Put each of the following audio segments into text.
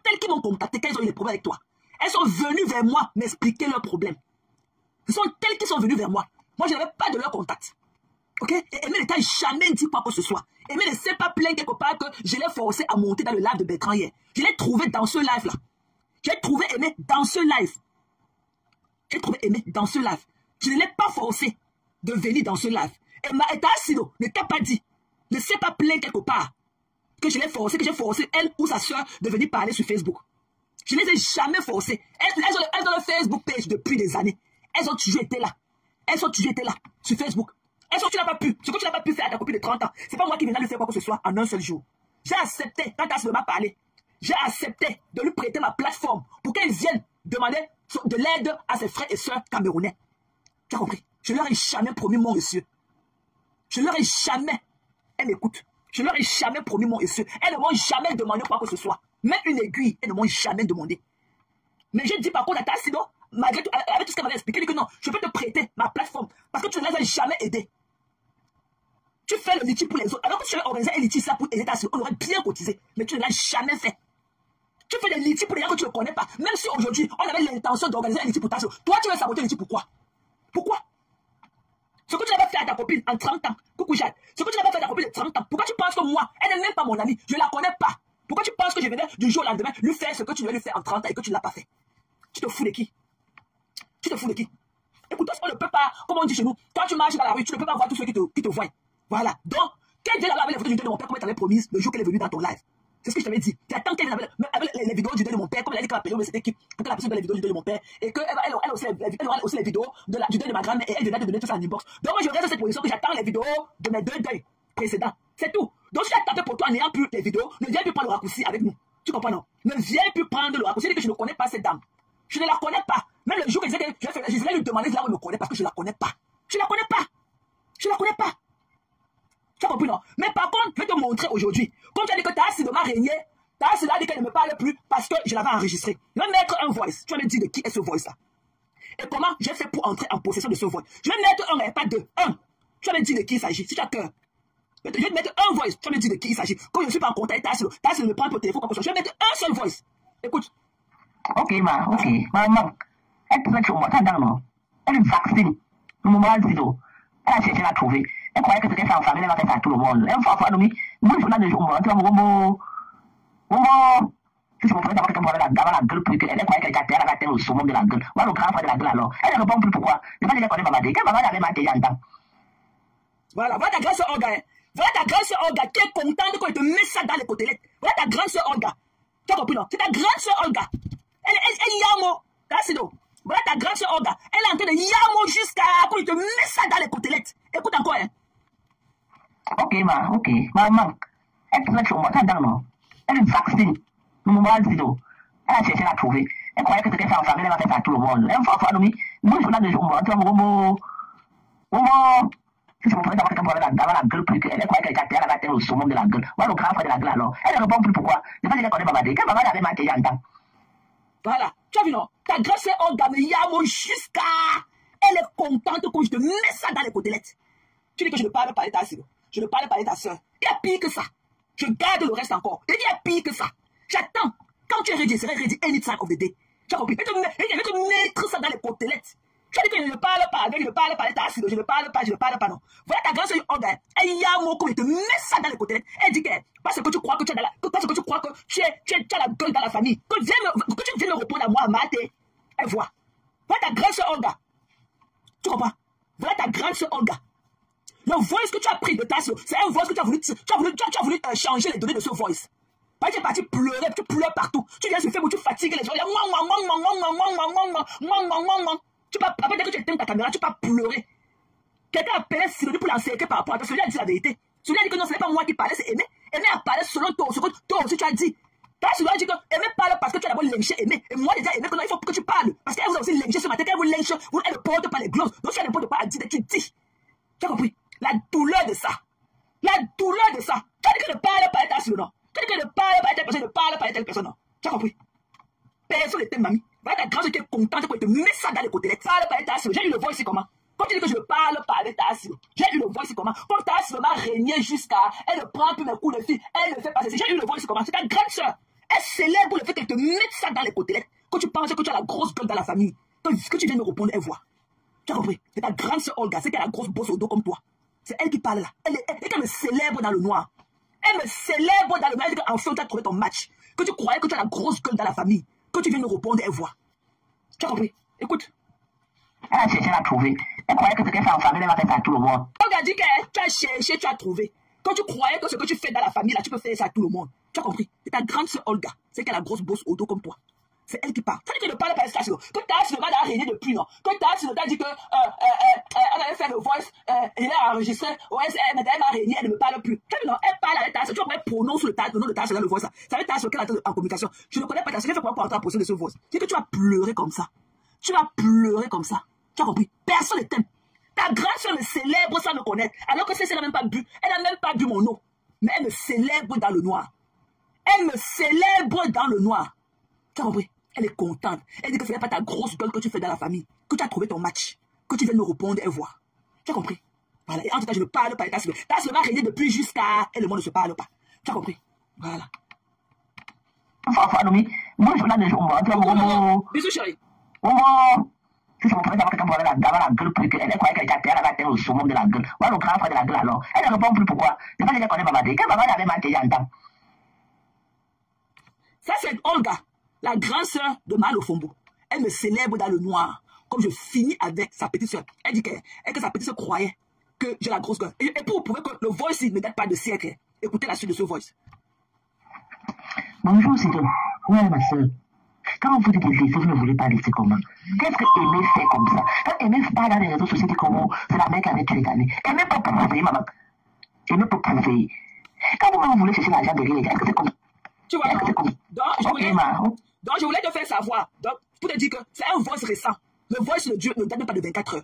telles qui m'ont contacté quand elles ont eu des problèmes avec toi. Elles sont venues vers moi m'expliquer leurs problèmes. Ce sont telles qui sont venues vers moi. Moi, je n'avais pas de leur contact. Ok? Et Aimé ne t'a jamais dit quoi que ce soit. Aimé ne s'est pas plaint quelque part que je l'ai forcé à monter dans le live de Bertrand hier. Je l'ai trouvé dans ce live-là. J'ai trouvé Aimé dans ce live. J'ai trouvé Aimé dans ce live. Je ne l'ai pas forcé de venir dans ce live. Et Tassido ne t'a pas dit, ne s'est pas plaint quelque part que je l'ai forcé, que j'ai forcé elle ou sa soeur de venir parler sur Facebook. Je ne les ai jamais forcés. Elles ont le Facebook page depuis des années. Elles ont toujours été là. Elles ont toujours été là sur Facebook. Elles ont, tu n'as pas pu. Ce que tu n'as pas pu faire à ta copine de 30 ans, c'est pas moi qui viens lui faire quoi que ce soit en un seul jour. J'ai accepté, quand Tassido m'a parlé, j'ai accepté de lui prêter ma plateforme pour qu'elle vienne demander de l'aide à ses frères et sœurs camerounais. Tu as compris? Je leur ai jamais promis mon monsieur. Je leur ai jamais, elles m'écoutent, je leur ai jamais promis mon monsieur. Elles ne m'ont jamais demandé quoi que ce soit. Même une aiguille, elles ne m'ont jamais demandé. Mais j'ai dit par contre à Tassido, malgré tout, avec tout ce qu'elle m'avait expliqué, que non, je peux te prêter ma plateforme parce que tu ne les as jamais aidés. Tu fais le litige pour les autres. Alors que tu avais organisé un litige là pour aider Tassido, on aurait bien cotisé. Mais tu ne l'as jamais fait. Tu fais des litiges pour les gens que tu ne connais pas. Même si aujourd'hui, on avait l'intention d'organiser un litige pour Tassido. Toi, tu veux saboter le litige, pourquoi? Pourquoi? Ce que tu n'avais fait à ta copine en 30 ans, coucou Jade, ce que tu n'avais fait à ta copine de 30 ans, pourquoi tu penses que moi, elle n'est même pas mon amie, je ne la connais pas? Pourquoi tu penses que je venais du jour au lendemain lui faire ce que tu devais lui faire en 30 ans et que tu ne l'as pas fait? Tu te fous de qui? Tu te fous de qui? Écoute, on ne peut pas, comme on dit chez nous, quand tu marches dans la rue, tu ne peux pas voir tous ceux qui te voient. Voilà. Donc, quand Dieu avait les photos du deuil de mon père, comme elle t'avait promis le jour qu'elle est venue dans ton live. C'est ce que je t'avais dit. J'attends qu'elle avait les vidéos du deuil de mon père, comme elle a dit qu'elle a payé cette équipe pour que la personne ait les vidéos du deuil de mon père. Et qu'elle aura aussi les vidéos du deuil de ma grand-mère et elle viendra te donner tout ça en inbox. Donc moi je reste dans cette position que j'attends les vidéos de mes deux deuils précédents. C'est tout. Donc si tu as tapé pour toi en n'ayant plus les vidéos, ne viens plus prendre le raccourci avec nous. Tu comprends non? Ne viens plus prendre le raccourci. Je dis que je ne connais pas cette dame. Je ne la connais pas. Même le jour que je disais que je voulais lui demander si elle me connaît parce que je ne la connais pas. Je ne la connais pas. Je ne la connais pas. Tu as compris non? Mais par contre, je vais te montrer aujourd'hui. Comme tu as dit que Tassido m'a régné, Tassido a dit qu'elle ne me parle plus parce que je l'avais enregistré. Je vais mettre un voice. Tu vas me dire de qui est ce voice là. Et comment j'ai fait pour entrer en possession de ce voice. Je vais mettre un et pas deux. Un. Tu vas me dire de qui il s'agit. Si tu as cœur. Je vais te mettre un voice. Tu vas me dire de qui il s'agit. Quand je ne suis pas en contact avec Tassido, Tassido me prend ton téléphone comme ça. Je vais mettre un seul voice. Écoute. Ok, ok. Maman, elle peut être sur moi, non? Elle est vaccinée. Maman, elle a cherché à la trouver. Elle croyait que c'était ça en famille, elle va faire ça à tout le monde. Elle me fait nous, moi, je suis là, tu vois, si je me prenais d'abord quelqu'un dans la gueule, plus qu'elle croyait qu'elle était à au saumon de la gueule. Moi, le grand frère de la gueule, alors. Elle ne répond plus pourquoi. Je ne sais pas si elle connaît Mamadé. Quand Mamadé avait maté, j'entends. Voilà, voilà ta grande soeur Olga. Voilà ta grande soeur Olga qui est contente quand elle te met ça dans les côtelettes. Voilà ta grande soeur Olga. Tu as compris, non? C'est ta grande soeur Olga. Elle yamo. Tassido. Voilà ta grande soeur Olga. Elle est en train de yamo jusqu'à quand il te met ça dans les côtelettes. Écoute encore, hein. Ok, maman. Elle peut être sur moi, non? Elle est vaccinée. Maman, elle a cherché à la trouver. Elle croyait que c'était ça en famille, elle va faire ça à tout le monde. Elle me fait nous, moi, je suis là, tu vois, si je me prenais d'abord quelqu'un dans la gueule, plus qu'elle croyait qu'elle était au saumon de la gueule. Moi, le grand frère de la gueule, alors. Elle ne répond plus pourquoi. Je ne sais pas si elle connaît Mamadé. Quand Mamadé avait maté, j'entends. Voilà. Tu as vu, non? Ta grâce est Olga, mais yamo jusqu'à. Elle est contente quand je te mets ça dans les côtelettes. Tu dis que je ne parle pas de ta soeur. Je ne parle pas de ta soeur. Il y a pire que ça. Je garde le reste encore. Il y a pire que ça. J'attends. Quand tu es ready, je serai ready any time of the day. Tu as compris? Je vais te mettre ça dans les côtelettes. Tu as dit que je ne parle pas avec, je ne parle pas de ta soeur. Je ne parle pas, non. Voilà ta grande soeur Olga. Elle y a mon coup, elle te met ça dans les côtelettes. Elle dit que parce que tu crois que tu as parce que tu crois que tu as la gueule dans la famille. Que tu viennes me répondre à moi, Maté. Elle voit. Voilà ta grande soeur Olga. Tu comprends? Voilà ta grande soeur Olga. Le voice que tu as pris de ta soeur, c'est un voice que tu as voulu changer les données de ce voice. Parce que tu es parti pleurer, tu pleures partout. Tu viens sur Facebook, tu fatigues les gens. Tu vas, après que tu éteins ta caméra, tu vas pleurer. Quelqu'un a appelé Siloni pour l'encercler par rapport à toi. Celui-là a dit la vérité. Celui-là a dit que non, ce n'est pas moi qui parlais, c'est Aimé. Aimé a parlé selon toi, ce que toi aussi tu as dit. Celui-là a dit que Aimé parle parce que tu as d'abord lynché Aimé. Et moi, j'ai dit à Aimé que non, il faut que tu parles. Parce qu'elle vous a aussi lynché ce matin, qu'elle vous lynche, elle ne porte pas les glosses. Donc si elle ne porte pas à dire, tu dis. Tu as compris? La douleur de ça. La douleur de ça. Tu as dit que ne parle pas à ta soeur, non? Tu as dit que ne parle pas à telle personne, ne parle pas à telle personne, non? Tu as compris? Personne n'était mamie. Voilà ta grande qui est contente quand elle te met ça dans les côtelettes. Parle pas à ta soeur. J'ai eu le voix ici comment? Quand tu dis que je ne parle pas avec ta soeur, j'ai eu le voix ici comment? Quand ta soeur m'a régné jusqu'à. Elle ne prend plus mes coups de fille. Elle ne fait pas ceci. J'ai eu le voix ici comment? C'est ta grande soeur. Elle célèbre le fait que ils te mettent ça dans les côtelettes. Quand tu penses que tu as la grosse gueule dans la famille, que tu viens me répondre, elle voit. Tu as compris? C'est ta grande soeur Olga, c'est qu'elle a la grosse bosse au dos comme toi. C'est elle qui parle là. Elle me célèbre dans le noir. Elle me célèbre dans le noir. Elle dit qu'enfin tu as trouvé ton match. Que tu croyais que tu as la grosse gueule dans la famille. Que tu viens me répondre, elle voit. Tu as compris? Écoute. Elle a cherché à trouver. Elle croyait que ce qu'elle fait en famille, elle va faire ça à tout le monde. Olga dit que tu as cherché, tu as trouvé. Quand tu croyais que ce que tu fais dans la famille, là, tu peux faire ça à tout le monde. Tu as compris? C'est ta grande soeur Olga. C'est qu'elle a la grosse bosse au dos comme toi. C'est elle qui parle. Ça dit que ne parle pas de Tassilo. Que Tassilo a régné depuis, non? Que Tassilo t'a dit que elle avait fait le voice, il a enregistré, ouais, mais elle m'a régné, elle ne me parle plus. Non, elle parle avec Tassilo. Tu vois, elle prononce le nom de Tassilo dans le voice. Ça veut dire Tassilo qu'elle est en communication. Je ne connais pas Tassilo. Elle fait quoi pour entrer en possession de ce voice? C'est que tu vas pleurer comme ça. Tu vas pleurer comme ça. Tu as compris? Personne ne t'aime. Ta grande soeur me célèbre sans me connaître. Alors que elle n'a même pas bu. Elle n'a même pas bu mon eau. Mais elle me célèbre dans le noir. Elle me célèbre dans le noir. Tu as compris? Elle est contente. Elle dit que ce n'est pas ta grosse gueule que tu fais dans la famille. Que tu as trouvé ton match. Que tu viens me répondre, elle voit. Tu as compris? Voilà. Et en tout cas, je ne parle pas de Tassilo. Tassilo m'a régné depuis jusqu'à... Et le monde ne se parle pas. Tu as compris? Voilà. Moi, je l'ai déjà. Bisous, chérie. Si c'est mon frère, quelqu'un va avoir la gueule plus qu'elle. Elle croyait qu'elle était à terre au summum de la gueule. Voilà le grand frère de la gueule alors. Elle ne répond plus pourquoi. C'est pas qu'elle connaît Babadé. Quand Babadé avait manqué, j'entends. Ça, c'est Olga, la grande sœur de Malo Fombo. Elle me célèbre dans le noir. Comme je finis avec sa petite sœur. Elle dit que sa petite sœur croyait que j'ai la grosse gueule. Et pour prouver que le voice ne date pas de siècle, écoutez la suite de ce voice. Bonjour, c'est toi. Ouais, ma sœur. Quand vous dites laisser, vous ne voulez pas laisser comment? Qu'est-ce que Aimé fait comme ça? Quand Aimé parle dans les réseaux sociaux, c'est comment? C'est la mère qui avait tué Ghané. Aimé peut prouver, maman. Aimé peut prouver. Quand vous-même voulez chercher l'argent derrière les gars, est-ce que c'est comme? Tu vois, donc je voulais te faire savoir. Donc, pour te dire que c'est un voice récent. Le voice de Dieu ne date même pas de 24 heures.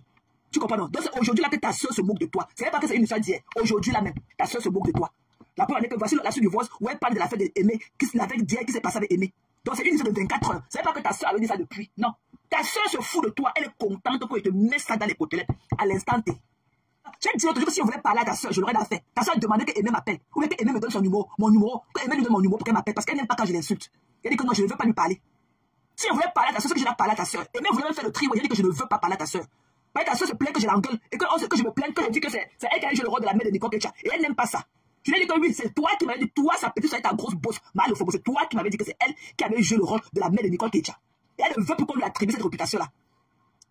Tu comprends, non? Donc c'est aujourd'hui là que ta soeur se moque de toi. C'est pas que c'est une histoire d'hier. Aujourd'hui là même, ta soeur se moque de toi. La première année que voici la suite du voice où elle parle de l'affaire d'Aimé, avec d'hier qui s'est passé avec Aimé. Donc c'est une histoire de 24 heures. C'est pas que ta soeur avait dit ça depuis. Non. Ta soeur se fout de toi. Elle est contente qu'on te mette ça dans les côtelettes à l'instant T. J'ai dit l'autre jour que si on voulait parler à ta soeur, je l'aurais fait. Ta soeur demandait que Aimé m'appelle. Ou bien que Aimé me donne son numéro, mon numéro. Que Aimé lui donne mon numéro pour qu'elle m'appelle. Parce qu'elle n'aime pas quand je l'insulte. Elle dit que non, je ne veux pas lui parler. Si on voulait parler à ta soeur, c'est que je l'ai parlé à ta soeur. Aimé voulait même faire le tri. Elle dit que je ne veux pas parler à ta soeur. Ta soeur se plaint que je l'engueule. Et que je me plains, que je dis que c'est elle qui a joué le rôle de la mère de Nicole Kecha. Et elle n'aime pas ça. Je lui ai dit que oui, c'est toi qui m'avais dit, toi, sa petite soeur est ta grosse bosse. Mal au c'est toi qui m'avais dit que c'est elle qui avait joué le rôle de la mère de Nicole Kecha. Et elle ne veut plus qu'on lui attribue cette réputation-là.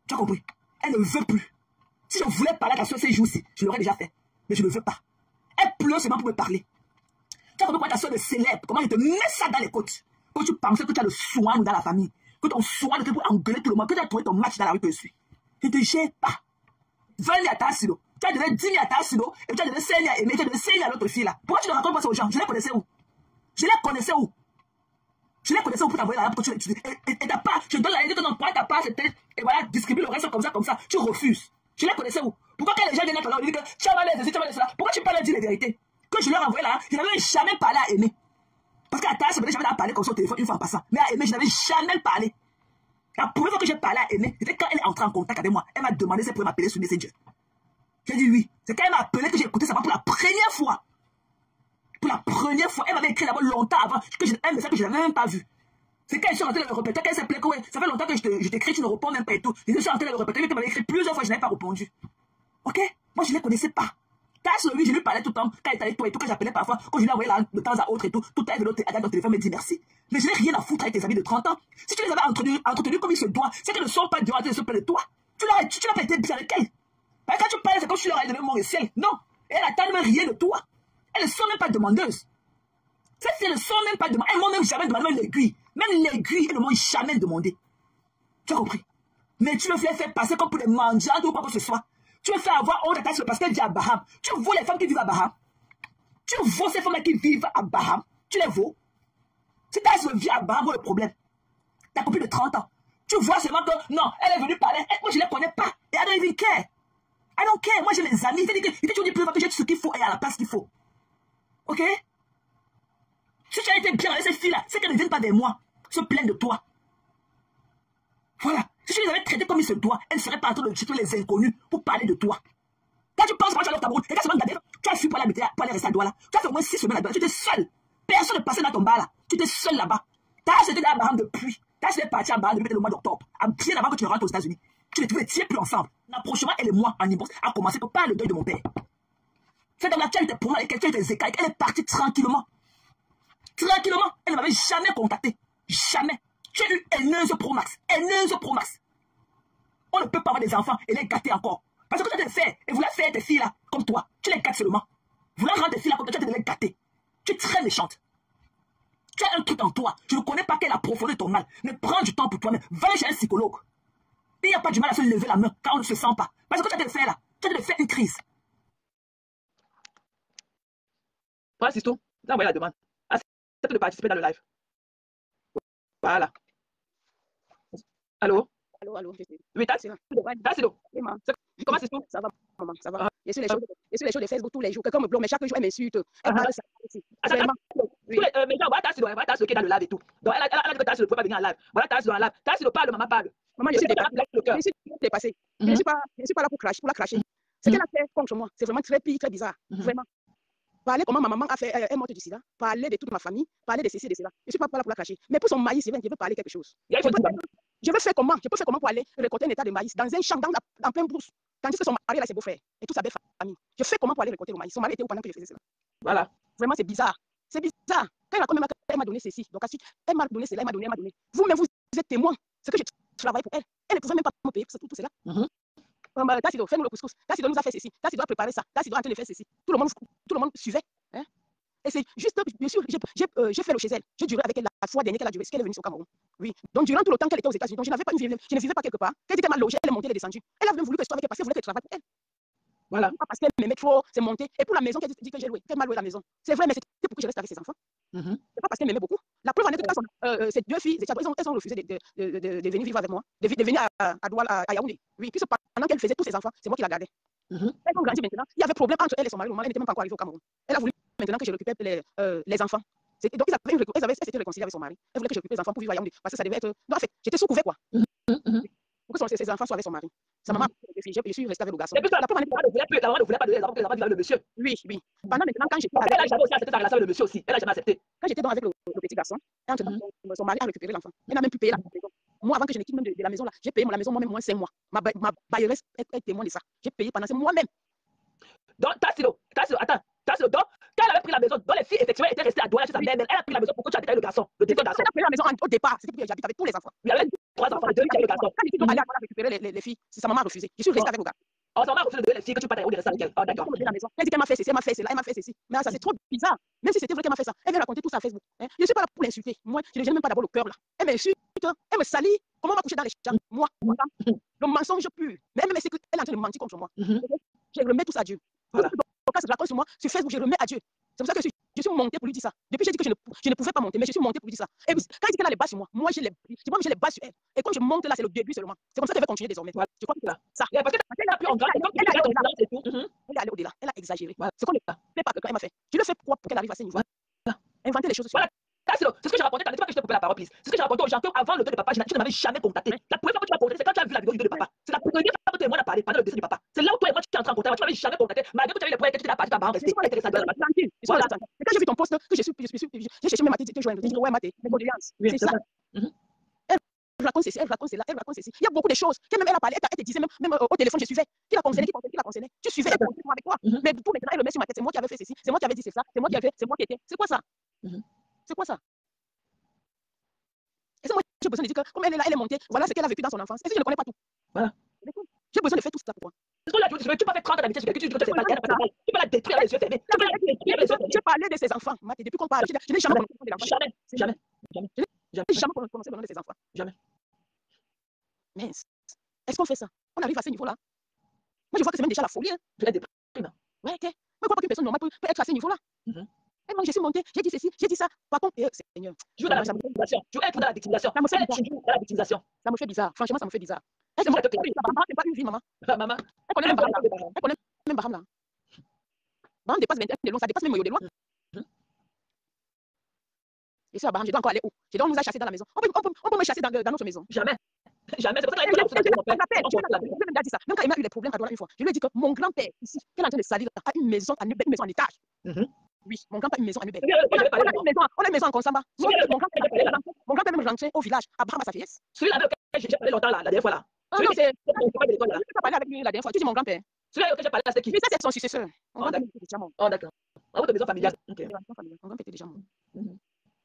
Tu as compris? Elle ne veut plus. Si je voulais parler à ta soeur ces jours-ci, je l'aurais déjà fait. Mais je ne veux pas. Elle pleure seulement pour me parler. Tu as compris pourquoi ta soeur me célèbre? Comment elle te met ça dans les côtes? Quand tu pensais que tu as le soin dans la famille, que ton soin était pour engueuler tout le monde, que tu as trouvé ton match dans la rue que je suis. Je ne te gère pas. 20 000 à Tassilo. Tu as donné 10 000 à Tassilo et tu as donné 5 000 à Aimé, tu as donné 5 000 à l'autre fille là. Pourquoi tu ne racontes pas ça aux gens? Je les connaissais où? Je les connaissais où? Je les connaissais où pour t'envoyer la pour que tu et t'as pas, je donne la idée que non, prends ta part, c'était, et voilà, distribue le reste comme ça, tu refuses. Je les connaissais où? Pourquoi quand les gens viennent là, ils disent que tu as mal à cela, pourquoi tu parles de dire la vérité? Que je leur envoie là, je n'avais jamais parlé à Aimé. Parce qu'à Tassilo, j'avais parlé comme ça au téléphone une fois en passant. Mais à Aimé, je n'avais jamais parlé. La première fois que j'ai parlé à Aimé, c'était quand elle est entrée en contact avec moi. Elle m'a demandé si elle pouvait m'appeler sur Messenger. J'ai dit oui. C'est quand elle m'a appelé que j'ai écouté sa voix pour la première fois. Pour la première fois. Elle m'avait écrit d'abord longtemps avant un message que je n'avais même pas vu. C'est quand elle est rentrée dans le répéteur, qu'elle s'appelait que ouais, ça fait longtemps que je t'écris, tu ne réponds même pas et tout. Je suis rentrée dans le répéteur, elle m'avait écrit plusieurs fois, je n'avais pas répondu. Ok? Moi, je ne les connaissais pas. Tassilo, lui, je lui parlais tout le temps, quand il était avec toi et tout, quand j'appelais parfois, quand je lui envoyais là de temps à autre et tout, tout à l'heure, dans le téléphone, me dit merci. Mais je n'ai rien à foutre avec tes amis de 30 ans. Si tu les avais entretenus comme il se doit, c'est qu'ils ne sont pas dehors à se plaindre de toi. Tu n'as pas été bien avec elle. Quand tu parles, c'est comme si tu leur as donné mon ciel. Non. Elle n'attend même rien de toi. Elles ne sont même pas demandeuses. Cette fille ne sont même pas demandeuses. Elles ne m'ont même jamais demandé, même l'aiguille. Même l'aiguille, elles ne m'ont jamais demandé. Tu as compris? Mais tu me fais faire passer comme pour des mendiants ou quoi que ce soit. Tu me fais avoir honte à ta soeur parce qu'elle dit à Baham. Tu vaux les femmes qui vivent à Baham. Tu vaux ces femmes qui vivent à Baham. Tu les vaux. Si ta soeur vit à Baham, où est le problème? Ta copine de 30 ans. Tu vois seulement que non, elle est venue parler. Moi, je ne les connais pas. Et I don't even care. I don't care. Moi, j'ai mes amis. Il dit toujours plus que j'ai ce qu'il faut et à la place qu'il faut. Ok? Si tu as été bien avec ces filles-là, c'est qu'elles ne viennent pas vers moi. Se plaignent de toi. Voilà. Si tu les avais traitées comme il se doit, elles ne seraient pas en train de chercher les inconnus pour parler de toi. Quand tu penses que tu as le Cameroun, et quand seulement Gadef, tu as fui pour aller rester à Douala. Tu as fait au moins 6 semaines à Douala. Tu étais seul. Personne ne passait dans ton bar là. Tu étais seul là-bas. Tu as acheté la Baham depuis. Tu as acheté parti à Baham depuis le mois d'octobre. Bien avant que tu rentres aux États-Unis. Tu ne tiens plus ensemble. L'approchement, elle et moi, en Imbos, a commencé par le deuil de mon père. C'est dans laquelle tu étais pour moi, et quelqu'un était écailles. Elle est partie tranquillement. Tranquillement. Elle ne m'avait jamais contacté. Jamais. Tu as eu N11 Pro Max. N11 Pro Max. On ne peut pas avoir des enfants et les gâter encore. Parce que tu as des faits, et vous la faites tes filles là, comme toi. Tu les gâtes seulement. Vous la rendre tes filles là, comme toi, tu as les gâter. Tu es très méchante. Tu as un truc en toi. Je ne connais pas quelle a profondeur de ton mal. Mais prends du temps pour toi-même. Va chez un psychologue. Il n'y a pas du mal à se lever la main quand on ne se sent pas. Parce que tu as des faits là. Tu as des faits une crise. Voilà, c'est tout. Vous envoyez la demande. Accepte de participer dans le live. Voilà. Allô? Allô. Oui, Tassido. Comment c'est tout? Ça va, maman, ça va. Je suis les shows de Facebook tous les jours. Quelqu'un me bloque, mais chaque jour, elle m'insulte. Elle parle ça aussi. Mais genre, voilà Tassido qui est dans le live et tout. Donc, elle a dit que Tassido ne peut pas venir en live. Voilà Tassido en live. Tassido parle, maman parle. Maman, je suis dépassée. Je ne suis pas là pour la cracher. Ce qu'elle a fait contre moi, c'est vraiment très pire, très bizarre. Vraiment. Parler comment ma maman a fait, elle est morte du sida, parler de toute ma famille, parler de ceci et de cela. Je ne suis pas là pour la cracher. Mais pour son maïs, je veux parler quelque chose. Je veux faire comment pour aller récolter un état de maïs dans un champ, en pleine brousse. Tandis que son mari, là, c'est beau-frère et toute sa belle famille. Je fais comment pour aller récolter le maïs? Son mari était où pendant que je faisais cela? Voilà. Vraiment, c'est bizarre. C'est bizarre. Quand elle m'a donné ceci, donc elle m'a donné cela, elle m'a donné. Vous-même, vous êtes témoin. C'est que je travaille pour elle. Elle ne pouvait même pas me payer pour tout cela. Tassido, fais-nous le couscous. Tassido nous a fait ceci. Tassido a préparé ça. Tassido a en train de faire ceci. Tout le monde suivait. Hein? Et c'est juste, bien sûr, j'ai fait le chez elle. J'ai duré avec elle la fois dernière qu'elle a duré, qu'elle est venue au Cameroun. Oui. Donc, durant tout le temps qu'elle était aux États-Unis, donc je ne vivais pas quelque part. Elle dit qu'elle m'a logé, elle est montée, elle est descendue. Elle a même voulu que je sois avec elle parce qu'elle voulait que je travaille pour elle. Voilà. Parce qu'elle m'aimait trop, c'est monté. Et pour la maison, qu'elle dit que j'ai loué, qu'elle m'a loué la maison. C'est vrai, mais c'était pour que je reste avec ses enfants. C'est pas parce qu'elle m'aimait beaucoup. La preuve en est que quand ces deux filles, elles ont refusé de venir vivre avec moi, de venir à Douala, à Yaoundé. Oui, puisque pendant qu'elle faisait tous ses enfants, c'est moi qui la gardais. Elles ont grandi maintenant. Il y avait problème entre elle et son mari. Elle n'était même pas encore arrivée au Cameroun. Elle a voulu maintenant que je récupère les enfants. Donc, elles s'étaient réconciliées avec son mari. Elle voulait que je récupère les enfants pour vivre à Yaoundé. Parce que ça devait être. Donc, en fait, j'étais sous couvert, quoi. Pour que ses enfants soient avec son mari. Sa maman, je suis restée avec le garçon. Et puis, la maman ne voulait pas donner les enfants avec le monsieur. Oui. Pendant maintenant, quand j'étais avec. Elle a jamais aussi accepté sa relation avec le monsieur aussi. Elle a jamais accepté. Quand j'étais donc avec le petit garçon, son mari a récupéré l'enfant. Elle n'a même pu payer la maison. Moi, avant que je ne quitte même de la maison là, j'ai payé la maison moi-même moins 5 mois. Ma bailleresse est témoin de ça. J'ai payé pendant 5 mois même. Donc, Tassido, attends. Tassido, donc, quand elle avait pris la maison, dont les filles effectivement étaient restées à Douala chez sa mère, elle a pris la maison pour que tu habites avec le garçon, le deuxième garçon. Elle a pris la maison au départ, c'était pour que j'habite avec tous les enfants. Il y avait 3 enfants, 2 filles avec le garçon. Quand j'étais allée à récupérer les filles, sa maman a refusé. Je suis restée avec le gars. Oh, sa maman a refusé de donner les filles que tu partais avec elle. Oh, d'accord. Elle dit qu'elle m'a fait ceci, elle m'a fait cela, elle m'a fait ceci. Mais ça, c'est trop bizarre. Même si c'était vrai qu'elle m'a fait ça, elle vient raconter tout ça à Facebook. Je ne suis pas là pour l'insulter. Moi, je n'ai même pas d'abord le cœur là. Elle m'insulte, elle me salit. Comment on m'a couché dans les chambres? Moi, le mensonge pur. Mais elle est en train de mentir contre moi. Je remets tout ça à Dieu. Voilà. Quand je raconte sur moi, sur Facebook, je remets à Dieu. C'est pour ça que je suis montée pour lui dire ça. Depuis, j'ai dit que je ne pouvais pas monter, mais je suis montée pour lui dire ça. Et quand il dit qu'elle a les bas sur moi, j'ai les bas sur elle. Et comme je monte là, c'est le début seulement. C'est comme ça qu'elle va continuer désormais. Voilà. Je crois que ça. Parce qu'elle a pu en grande. Elle est allée au-delà. Elle a exagéré. Voilà. C'est qu'on ne fait pas que quand elle m'a fait. Je le fais pour qu'elle arrive à ce niveau. Voilà. Inventer les choses. Voilà. C'est ce que j'ai raconté. C'est pas que je t'ai coupé la parole, please. C'est ce que j'ai raconté aux gens qu'avant le deuil de papa, je ne m'avais jamais contacté. La première fois que tu m'as contacté, c'est quand tu as vu la vidéo du deuil de papa. C'est la première fois que tu et moi on a parlé pendant le décès du papa. C'est là où toi et moi tu es en train de contacter. Tu m'avais jamais contacté. Malgré que tu avais les points que tu étais parti, ta parole restée. Tranquille. Et quand j'ai vu ton post, que j'ai cherché même à te joindre. J'ai dit ouais, Maté, mes condoléances. C'est ça. Elle raconte ceci, elle raconte cela, elle raconte ceci. Il y a beaucoup de choses. Elle a parlé, elle te disait même au téléphone, je suivais. Qui la concernait, qui la concernait. Tu suivais, elle concernait avec toi. Mais tout maintenant, elle le met sur ma tête. C'est moi qui avais fait ceci, c'est moi qui avais dit ça, c'est moi qui avais, c'est moi qui étais. C'est quoi ça? C'est quoi ça? Et c'est moi j'ai besoin de dire que comme elle est là, elle est montée, voilà ce qu'elle a vécu dans son enfance. Et si je ne connais pas tout. Voilà. J'ai besoin de faire tout ça pour moi. C'est ce que là, tu peux faire 30 ans d'amitié, tu peux la détruire avec les yeux fermés. J'ai parlé de ses enfants, Maté, depuis qu'on parle. Je n'ai jamais prononcé le nom de l'enfant. Jamais. Je n'ai jamais prononcé le nom de ses enfants. Jamais. Mais est-ce qu'on fait ça? On arrive à ce niveau-là? Moi, je vois que c'est même déjà la folie. Je l'ai déprime. Ouais, ok. Moi, je crois pas qu'une personne normale peut être à ce niveau-là. Et moi, je suis montée, j'ai dit ceci, j'ai dit ça. Par contre, Seigneur, je veux dans la victimisation. Je veux être dans la victimisation. Ça me fait toujours dans la victimisation. Ça me fait bizarre. Franchement, ça me fait bizarre. C'est pas une vie, maman. Maman. Elle connaît même Baham là. Elle connaît même Baham là. Baham dépasse 21 de long, ça dépasse même Moyo de loin. Et ça, Baham, je dois encore aller où? Je dois nous a chassé dans la maison. On peut me chasser dans notre maison. Jamais. Jamais. C'est pour ça qu'elle a dit ça. Même quand il a eu des problèmes à Douala une fois, je lui ai dit que mon grand-père, ici, qui est en train de salir, a une maison en étage. Oui, mon grand-père a une maison à Nubel. Celui avec lequel j'avais parlé là-bas. On a une maison en Konsamba. Celui avec lequel j'avais parlé là-bas. Mon grand-père même rentré au village, à Brahma, sa vieillesse. Celui avec lequel j'ai parlé longtemps là, la dernière fois là. Ah Celui non, qui c'est. est pas de l'école là. Tu as parlé avec lui la dernière fois. Tu dis mon grand-père. Celui avec lequel j'ai parlé là, c'était qui? Mais ça, c'est son successeur. Mon Oh, grand-père d'accord. était déjà mort. Oh, d'accord. En votre maison familiale. Ok. Mon grand-père était déjà mort.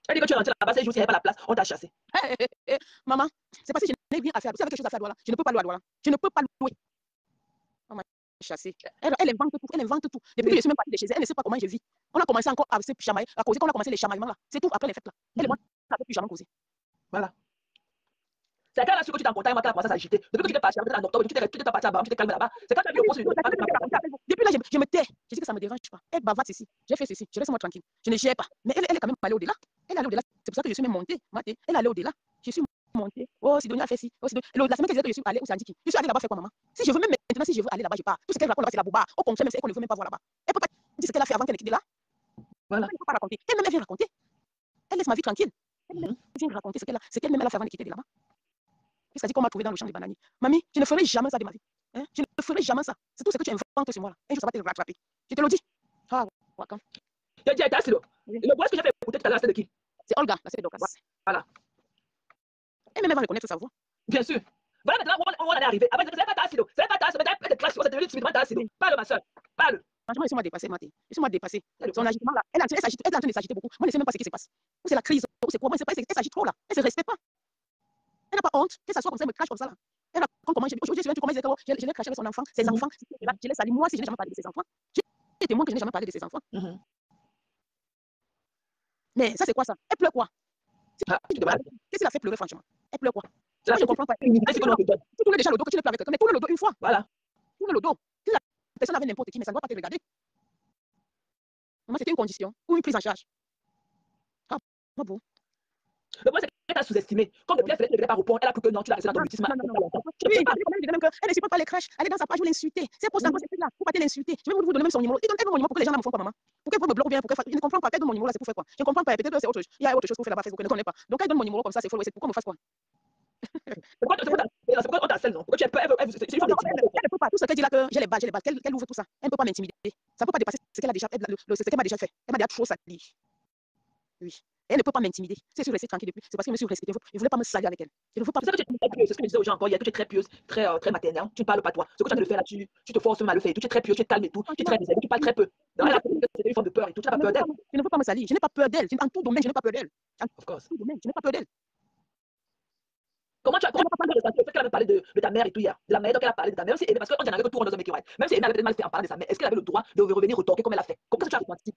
Elle dit que tu es rentré là-bas, ces jours, s'il n'y avait pas la place, on t'a chassé. Maman, c'est parce que je n'ai rien à faire. Si j'avais quelque chose à faire à Douala, je ne peux pas louer à Douala. Je ne peux pas louer. On m'a chassé. Elle invente tout. Elle invente tout. Depuis que je suis même partie de chez elle, elle ne sait pas comment je vis. On a commencé encore à se chamailler, à causer quand on a commencé les chamaillements là. C'est tout après les fêtes là. Elle et moi, on n'avait plus jamais causé. Voilà. C'est quand elle a su que tu t'es en contact, moi, qu'elle a commencé à s'agiter. Depuis que tu t'es parti en octobre, tu t'es parti à Bam, tu t'es calmé là-bas. C'est quand tu as vu le poste. Depuis là, je me tais. Je dis que ça ne me dérange pas. Elle bavarde ceci. J'ai fait ceci. Je laisse moi tranquille. Je ne gère pas. Mais elle est quand même allée au-delà. Elle est allée au-delà. C'est pour ça que je suis même montée. Elle est allée au-delà. Je suis montée. Oh, Sidonia a fait ci. Oh, Sidonia. La semaine que je suis allée au Sandiki. Je suis allée là-bas faire quoi, maman? Si je veux même maintenant, si je veux aller là-bas, je pars. Tout ce qu'elle raconte là-bas, c'est la bouba. Au contraire, même c'est qu'on ne veut même pas voir là-bas. Elle peut pas dire ce qu'elle a fait avant qu'elle quitte de là. Voilà. Elle ne peut pas raconter. Elle-même, elle vient raconter. Elle laisse ma vie tranquille. Elle vient raconter ce qu'elle-même elle a fait avant de quitter de là-bas. C'est-à-dire qu'on m'a trouvé dans le champ de bananier. Mamie, je ne ferai jamais ça de ma vie. Hein? Je ne ferai jamais ça. C'est tout ce que tu inventes sur moi là. Un jour, ça va te rattraper. Je te le dis. Ah, Wakam. Je dis à Tassilo, le voix que j'ai fait écouter tout à l'heure, c'est de qui? C'est Olga, la sœur d'Ocas. Voilà. Elle même va reconnaître sa voix. Bien sûr. Voilà maintenant où on en est arrivé. Avant, c'est pas Tassilo. C'est pas Tassilo. Mais t'as classe, c'est devenu timidement Tassilo. Parle, ma soeur. Parle. Franchement, ils sont mal dépassés, Maté. Ils sont mal dépassés. Son agitement là, elle est en train de s'agiter beaucoup. Moi, je ne sais même pas ce qui se passe. Ou c'est la crise, ou c'est quoi. Moi, je ne sais pas. Elle s'agite trop là. Elle ne se respecte pas. Elle n'a pas honte que ça soit comme ça, elle me crache comme ça là. Elle raconte comment aujourd'hui, je comment je l'ai craché avec son enfant, ses enfants. Je l'ai sali. Moi, si je n'ai jamais parlé de ses enfants. J'ai témoin que je n'ai jamais parlé de ses enfants. Mais ça, c'est quoi ça? Elle pleure quoi? Qu'est-ce qu'elle a fait pleurer, franchement? Elle pleure quoi? Moi, je ne comprends pas. Tu tournes déjà le dos, que tu ne pleures avec quelqu'un, mais tourne le dos une fois. Voilà. Tourne le dos. Si la personne avait n'importe qui, mais ça ne doit pas te regarder. Moi, c'était une condition ou une prise en charge. Ah, bon. Le point, c'est qu'elle t'a sous-estimé. Comme depuis, elle ne devait pas répondre. Elle a cru que non, tu l'as laissé dans ton mutisme. Oui, même qu'elle ne supporte pas les crashs. Elle est dans sa page, vous l'insultez. C'est pour ça que c'est là. Vous partez l'insulter. Je vais vous donner même son numéro. Elle donne mon numéro pour que les gens ne me font pas, maman. Pourquoi vous me bloquez bien? Je ne comprends pas. Elle donne mon numéro là, c'est pour faire quoi? Je ne comprends pas. Peut-être que c'est autre chose. Il y a autre chose pour faire là-bas, Facebook, je ne connais pas. Donc, elle donne mon numéro comme ça, c'est faux. C'est pourquoi on me fasse quoi? C'est pourquoi on t'harcèle, non? Pourquoi tu es peur? Elle ne peut pas. Tout ce qu'elle dit là, que j'ai les balles, qu'elle ouvre tout ça. Elle ne peut pas m'intimider. Ça ne peut pas dépasser ce qu'elle a déjà fait, ce qu'elle m'a déjà fait. Elle m'a déjà trop sali. Oui. Elle ne peut pas m'intimider. Si je suis restée tranquille depuis, c'est parce qu'elle me suis respectée. Je ne voulais pas me salir avec elle. Je ne veux pas. C'est ça que tu es très pieuse. C'est ce que je disais aux gens encore hier, que tu es très pieuse, très maternelle. Tu ne parles pas toi. Ce que tu as de le faire là, tu te forces même à le faire. Tu es très pieuse, tu es calme et tout. Tu es très misérable, tu parles très peu. Elle a une forme de peur et tout. Tu n'as pas peur d'elle. Je ne veux pas me salir. Je n'ai pas peur d'elle. En tout domaine, je n'ai pas peur d'elle. En tout domaine, je n'ai pas peur d'elle. Comment tu as ressenti le fait qu'elle avait parlé de ta mère et tout hier? De la mère dont elle a parlé de ta mère. Même si Aimée, parce qu'on dirait que tout le monde dans un métier. Même si Aimée avait peut-être mal fait en parler de sa mère, est-ce qu'elle avait le droit de revenir retorquer comme elle a fait? Comment tu as ressenti?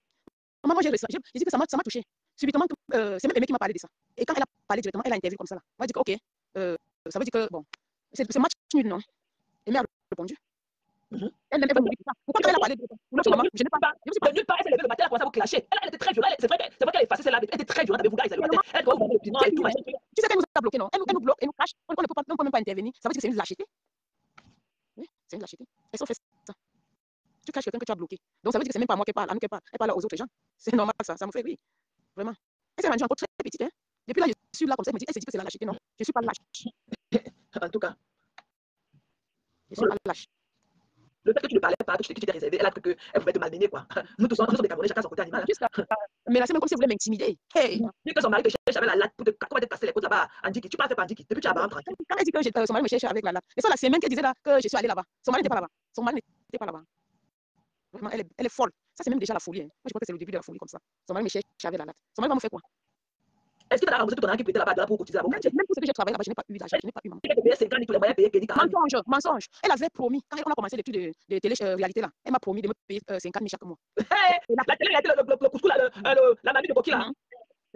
Maman, j'ai dit que ça m'a touché. Subitement, c'est même Aimée qui m'a parlé de ça. Et quand elle a parlé directement, elle a interviewé comme ça là. Moi, je dis que ok, ça veut dire que bon, c'est match nul, non? Aimée a répondu. Elle n'aimait pas me dire ça. Pourquoi elle a parlé de ça? Maman, je n'ai pas. De nulle part, elle s'est levée le matin, elle a commencé à vous clasher. Elle était très violente. C'est vrai qu'elle est effacée celle-là. Elle était très violente avec vous, gars. Elle doit vous donner l'opinion et tout. Tu sais qu'elle nous a bloqué, non? Elle nous bloque, elle nous crache. On ne peut même pas intervenir. Ça veut dire que c'est une lâcheté. Oui, c'est une lâcheté. Elles ont fait ça. Tu caches quelqu'un que tu as bloqué. Donc ça veut dire que c'est même pas moi qui parle, à nous qui parle. Elle parle aux autres gens. C'est normal ça, ça me fait rire. Vraiment. Elle s'est rendue encore très petite. Hein? Depuis là, je suis là comme ça, elle me dit, elle se dit que c'est la lâcheté. Non, je ne suis pas lâche. En tout cas, je suis pas lâche. Le fait que tu ne parlais pas, que tu t'es réservé, elle a cru qu'elle pouvait te malmener, quoi. Nous tous, nous sommes des Camerounais, chacun son côté animal. Mais là, c'est même comme si elle voulait m'intimider. Hey! Dis que son mari te cherche avec la latte pour te casser les côtes là-bas, Andiki. Tu parles pas Andiki. Depuis tu as barré tranquille. Quand elle dit que son mari me cherche avec la latte, c'est ça la semaine qu'elle disait là que je suis allée là-bas. Son mari n'était pas là-bas. Son mari n'était pas là-bas. Vraiment, elle est folle. Ça, c'est même déjà la folie. Hein. Moi, je crois que c'est le début de la folie comme ça. Son mari me cherche avec la latte. Son mari va me faire quoi? Est-ce que tu as remboursé tout ton argent qui était là-bas pour cotiser à vos quartiers? Même pour ce que j'ai travaillé là-bas, je n'ai pas eu d'argent. Je n'ai pas eu maman. Elle a payé 50 000 tous les moyens payés, Mensonge. Elle avait promis, quand on a commencé l'étude de télé-réalité là, elle m'a promis de me payer 50 000 chaque mois. La télé, le couscous là, la mamie de Boki là.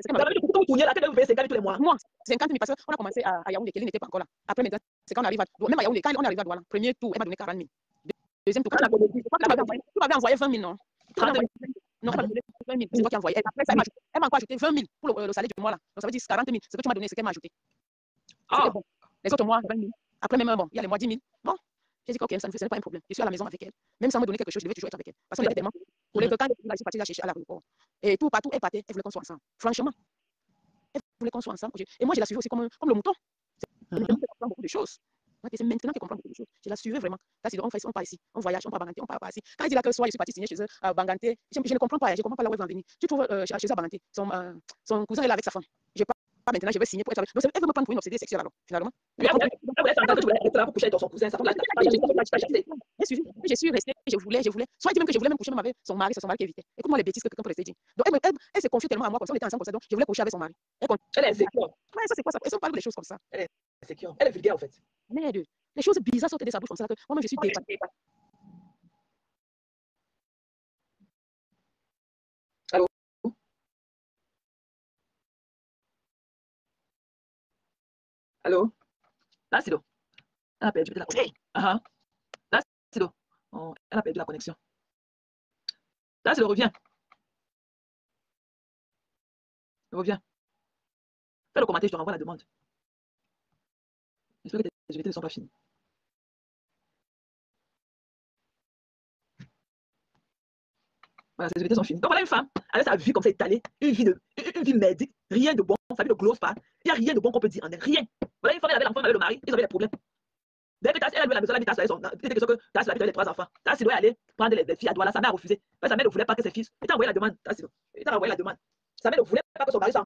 La mamie de Boki, vous là, qu'elle devait payer 50 000 tous les mois. Moi, 50 000 parce qu'on a commencé à Yaoundé, Kelly n'était pas encore là. Après, maintenant, c'est quand on arrive à. Même à Yaoundé, quand on arrive à Douala, premier tour, elle m'a donné 40 000. Deuxième tour, tu m'avais envoyé 20 000, non? Non, pas 20 000, c'est toi qui as envoyé. Après, elle m'a encore ajouté 20 000 pour le salaire du mois là. Donc ça veut dire 40 000. Ce que tu m'as donné, c'est qu'elle m'a ajouté. Bon. Les autres mois, 20 000. Après, même bon, il y a les mois 10 000. Bon, j'ai dit que ok, ça ne fait pas un problème. Je suis à la maison avec elle. Même sans me donner quelque chose, je devais toujours être avec elle. Parce qu'on était tellement. Pour les quand je suis partie la chercher à l'aéroport. Et tout, partout, elle partait, elle voulait qu'on soit ensemble. Franchement, elle voulait qu'on soit ensemble. Et moi, je la suivais aussi comme le mouton. Elle me fait beaucoup de choses. C'est maintenant qu'elle comprend beaucoup de choses. Je la suivais vraiment. On part ici, on voyage, on part à Banganté, on part ici. Quand il dit là que le soir, je suis partie signer chez eux à Banganté, je ne comprends pas, je ne comprends pas là où elle va en venir. Tu trouves chez eux à Banganté, son cousin est là avec sa femme. Je pars maintenant, je vais signer pour être avec. Donc, elle veut me prendre pour une obsédée sexuelle alors, finalement. Elle voulait faire que tu voulais être là pour coucher avec son cousin. Ça Je suis restée, je voulais. Soit elle dit même que je voulais même coucher même avec son mari, c'est son mari qui évitait. Écoute-moi les bêtises que quelqu'un peut rester dire. Donc, elle s'est confiée tellement à moi, comme ça, on était ensemble comme ça, donc je voulais coucher avec son mari. Elle est insécure. Ouais, ça c'est quoi ça? Et on parle des choses comme ça. Elle est insécure. Elle est vulgaire en fait. Merde. Les choses bizarres sortent de sa bouche comme ça que moi-même je suis dépatée. Allô? Allô? Là, c'est l'eau. Elle a perdu la connexion. Là, c'est l'eau. Oh, elle a perdu la connexion. Là, c'est l'eau. Reviens. Reviens. Fais le commentaire, je te renvoie la demande. J'espère que tes activités ne sont pas finies. Voilà, ses activités sont finies. Donc voilà une femme avec sa vie comme ça étalée, une vie merdique, rien de bon, sa vie ne glose pas. Il n'y a rien de bon qu'on peut dire en elle, rien. Voilà une femme, elle avait l'enfant, elle avait le mari, ils avaient des problèmes. Dès que elle avait la maison, elle a mis que Tassi avait les 3 enfants. Tassi doit aller prendre les filles à Douala, sa mère a refusé. Sa mère ne voulait pas que ses fils. Il t'a envoyé la demande, Tassi. Il t'a envoyé la demande. Sa mère ne voulait pas que son mari soit